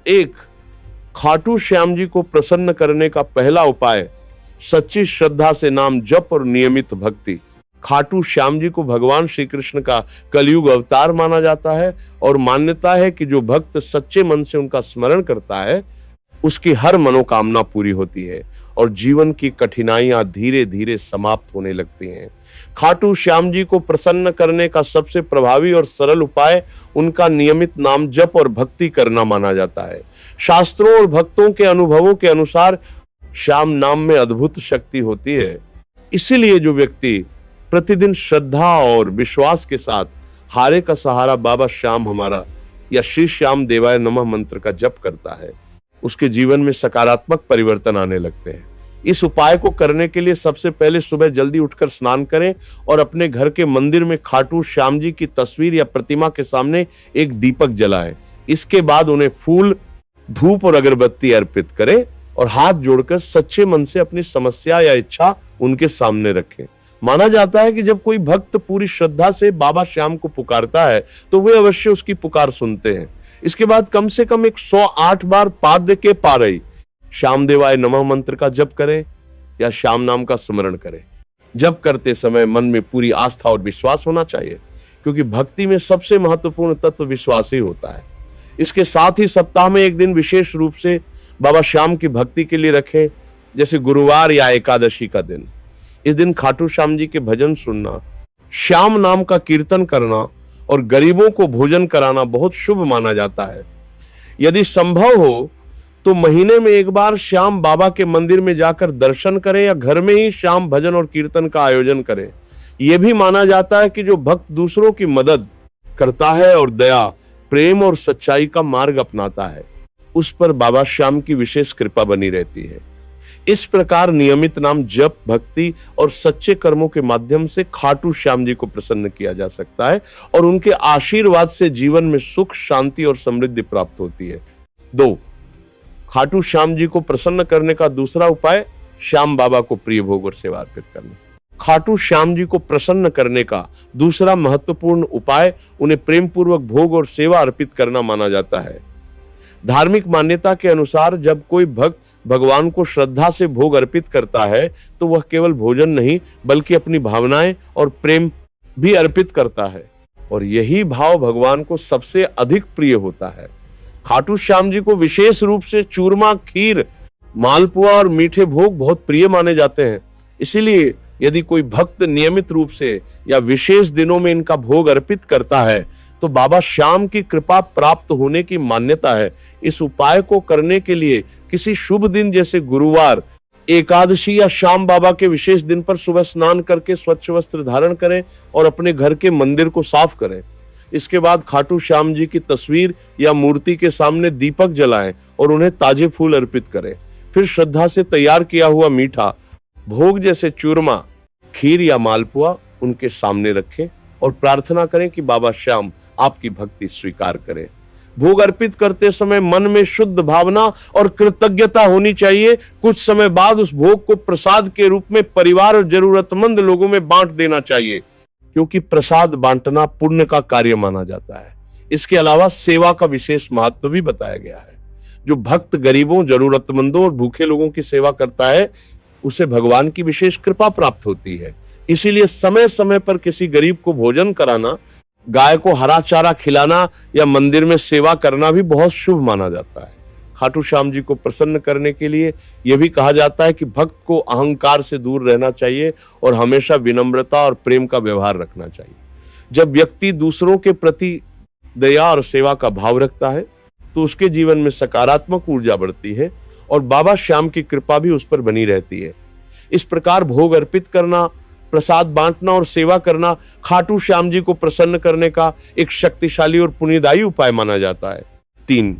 एक, खाटू श्याम जी को प्रसन्न करने का पहला उपाय सच्ची श्रद्धा से नाम जप और नियमित भक्ति। खाटू श्याम जी को भगवान श्री कृष्ण का कलयुग अवतार माना जाता है और मान्यता है कि जो भक्त सच्चे मन से उनका स्मरण करता है उसकी हर मनोकामना पूरी होती है और जीवन की कठिनाइयां धीरे धीरे समाप्त होने लगती हैं। खाटू श्याम जी को प्रसन्न करने का सबसे प्रभावी और सरल उपाय उनका नियमित नाम जप और भक्ति करना माना जाता है। शास्त्रों और भक्तों के अनुभवों के अनुसार श्याम नाम में अद्भुत शक्ति होती है। इसीलिए जो व्यक्ति प्रतिदिन श्रद्धा और विश्वास के साथ हारे का सहारा बाबा श्याम हमारा या श्री श्याम देवाय नमः मंत्र का जप करता है उसके जीवन में सकारात्मक परिवर्तन आने लगते हैं। इस उपाय को करने के लिए सबसे पहले सुबह जल्दी उठकर स्नान करें और अपने घर के मंदिर में खाटू श्याम जी की तस्वीर या प्रतिमा के सामने एक दीपक जलाएं। इसके बाद उन्हें फूल, धूप और अगरबत्ती अर्पित करें और हाथ जोड़कर सच्चे मन से अपनी समस्या या इच्छा उनके सामने रखें। माना जाता है कि जब कोई भक्त पूरी श्रद्धा से बाबा श्याम को पुकारता है तो वे अवश्य उसकी पुकार सुनते हैं। इसके बाद कम से कम 108 बार पाद्य के पारई श्याम देवाय नमः मंत्र का जप करें या श्याम नाम का स्मरण करें। जप करते समय मन में पूरी आस्था और विश्वास होना चाहिए क्योंकि भक्ति में सबसे महत्वपूर्ण तत्व विश्वास ही होता है। इसके साथ ही सप्ताह में एक दिन विशेष रूप से बाबा श्याम की भक्ति के लिए रखें, जैसे गुरुवार या एकादशी का दिन। इस दिन खाटू श्याम जी के भजन सुनना, श्याम नाम का कीर्तन करना और गरीबों को भोजन कराना बहुत शुभ माना जाता है। यदि संभव हो तो महीने में एक बार श्याम बाबा के मंदिर में जाकर दर्शन करें या घर में ही श्याम भजन और कीर्तन का आयोजन करें। यह भी माना जाता है कि जो भक्त दूसरों की मदद करता है और दया, प्रेम और सच्चाई का मार्ग अपनाता है उस पर बाबा श्याम की विशेष कृपा बनी रहती है। इस प्रकार नियमित नाम जप, भक्ति और सच्चे कर्मों के माध्यम से खाटू श्याम जी को प्रसन्न किया जा सकता है और उनके आशीर्वाद से जीवन में सुख, शांति और समृद्धि प्राप्त होती है। 2, खाटू श्याम जी को प्रसन्न करने का दूसरा उपाय श्याम बाबा को प्रिय भोग और सेवा अर्पित करना। खाटू श्याम जी को प्रसन्न करने का दूसरा महत्वपूर्ण उपाय उन्हें प्रेम पूर्वक भोग और सेवा अर्पित करना माना जाता है। धार्मिक मान्यता के अनुसार जब कोई भक्त भगवान को श्रद्धा से भोग अर्पित करता है तो वह केवल भोजन नहीं बल्कि अपनी भावनाएं और प्रेम भी अर्पित करता है और यही भाव भगवान को सबसे अधिक प्रिय होता है। खाटू श्याम जी को विशेष रूप से चूरमा, खीर, मालपुआ और मीठे भोग बहुत प्रिय माने जाते हैं। इसीलिए यदि कोई भक्त नियमित रूप से या विशेष दिनों में इनका भोग अर्पित करता है तो बाबा श्याम की कृपा प्राप्त होने की मान्यता है। इस उपाय को करने के लिए किसी शुभ दिन जैसे गुरुवार, एकादशी या श्याम बाबा के विशेष दिन पर सुबह स्नान करके स्वच्छ वस्त्र धारण करें और अपने घर के मंदिर को साफ करें। इसके बाद खाटू श्याम जी की तस्वीर या मूर्ति के सामने दीपक जलाएं और उन्हें ताजे फूल अर्पित करें। फिर श्रद्धा से तैयार किया हुआ मीठा भोग जैसे चूरमा, खीर या मालपुआ उनके सामने रखें और प्रार्थना करें कि बाबा श्याम आपकी भक्ति स्वीकार करें। भोग अर्पित करते समय मन में शुद्ध भावना और कृतज्ञता होनी चाहिए। कुछ समय बाद उस भोग को प्रसाद के रूप में परिवार और जरूरतमंद लोगों में बांट देना चाहिए क्योंकि प्रसाद बांटना पुण्य का कार्य माना जाता है। इसके अलावा सेवा का विशेष महत्व भी बताया गया है। जो भक्त गरीबों, जरूरतमंदों और भूखे लोगों की सेवा करता है उसे भगवान की विशेष कृपा प्राप्त होती है। इसीलिए समय समय पर किसी गरीब को भोजन कराना, गाय को हरा चारा खिलाना या मंदिर में सेवा करना भी बहुत शुभ माना जाता है। खाटू श्याम जी को प्रसन्न करने के लिए यह भी कहा जाता है कि भक्त को अहंकार से दूर रहना चाहिए और हमेशा विनम्रता और प्रेम का व्यवहार रखना चाहिए। जब व्यक्ति दूसरों के प्रति दया और सेवा का भाव रखता है तो उसके जीवन में सकारात्मक ऊर्जा बढ़ती है और बाबा श्याम की कृपा भी उस पर बनी रहती है। इस प्रकार भोग अर्पित करना, प्रसाद बांटना और सेवा करना खाटू श्याम जी को प्रसन्न करने का एक शक्तिशाली और पुण्यदायी उपाय माना जाता है। 3,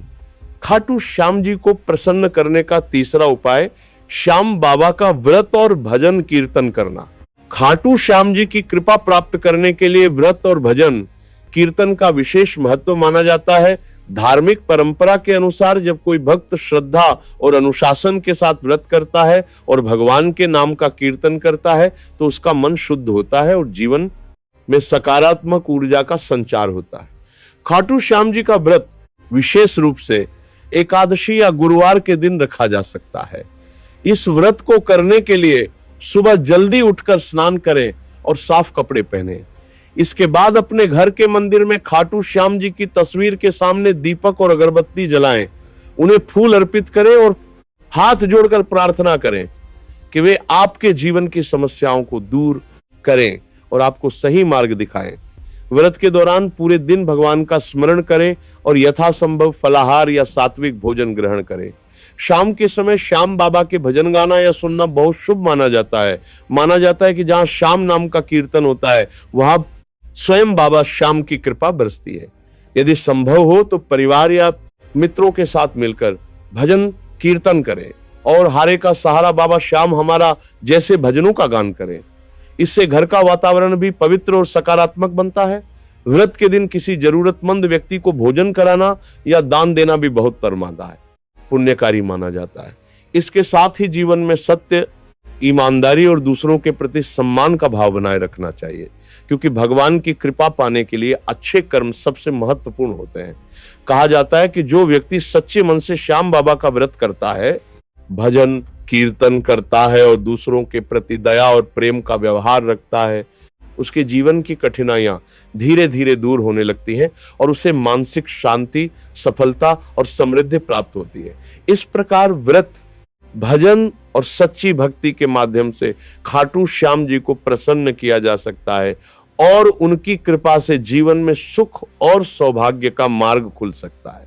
खाटू श्याम जी को प्रसन्न करने का तीसरा उपाय श्याम बाबा का व्रत और भजन कीर्तन करना। खाटू श्याम जी की कृपा प्राप्त करने के लिए व्रत और भजन कीर्तन का विशेष महत्व माना जाता है। धार्मिक परंपरा के अनुसार जब कोई भक्त श्रद्धा और अनुशासन के साथ व्रत करता है और भगवान के नाम का कीर्तन करता है तो उसका मन शुद्ध होता है और जीवन में सकारात्मक ऊर्जा का संचार होता है। खाटू श्याम जी का व्रत विशेष रूप से एकादशी या गुरुवार के दिन रखा जा सकता है। इस व्रत को करने के लिए सुबह जल्दी उठकर स्नान करें और साफ कपड़े पहने। इसके बाद अपने घर के मंदिर में खाटू श्याम जी की तस्वीर के सामने दीपक और अगरबत्ती जलाएं, उन्हें फूल अर्पित करें और हाथ जोड़कर प्रार्थना करें कि वे आपके जीवन की समस्याओं को दूर करें और आपको सही मार्ग दिखाएं। व्रत के दौरान पूरे दिन भगवान का स्मरण करें और यथासंभव फलाहार या सात्विक भोजन ग्रहण करें। शाम के समय श्याम बाबा के भजन गाना या सुनना बहुत शुभ माना जाता है। माना जाता है कि जहां श्याम नाम का कीर्तन होता है वहां स्वयं बाबा श्याम की कृपा बरसती है। यदि संभव हो तो परिवार या मित्रों के साथ मिलकर भजन कीर्तन करें और हारे का सहारा बाबा श्याम हमारा जैसे भजनों का गान करें। इससे घर का वातावरण भी पवित्र और सकारात्मक बनता है। व्रत के दिन किसी जरूरतमंद व्यक्ति को भोजन कराना या दान देना भी बहुत तरमादा है, पुण्यकारी माना जाता है। इसके साथ ही जीवन में सत्य, ईमानदारी और दूसरों के प्रति सम्मान का भाव बनाए रखना चाहिए, क्योंकि भगवान की कृपा पाने के लिए अच्छे कर्म सबसे महत्वपूर्ण होते हैं। कहा जाता है कि जो व्यक्ति सच्चे मन से श्याम बाबा का व्रत करता है, भजन कीर्तन करता है और दूसरों के प्रति दया और प्रेम का व्यवहार रखता है, उसके जीवन की कठिनाइयां धीरे धीरे दूर होने लगती हैं और उसे मानसिक शांति, सफलता और समृद्धि प्राप्त होती है। इस प्रकार व्रत, भजन और सच्ची भक्ति के माध्यम से खाटू श्याम जी को प्रसन्न किया जा सकता है और उनकी कृपा से जीवन में सुख और सौभाग्य का मार्ग खुल सकता है।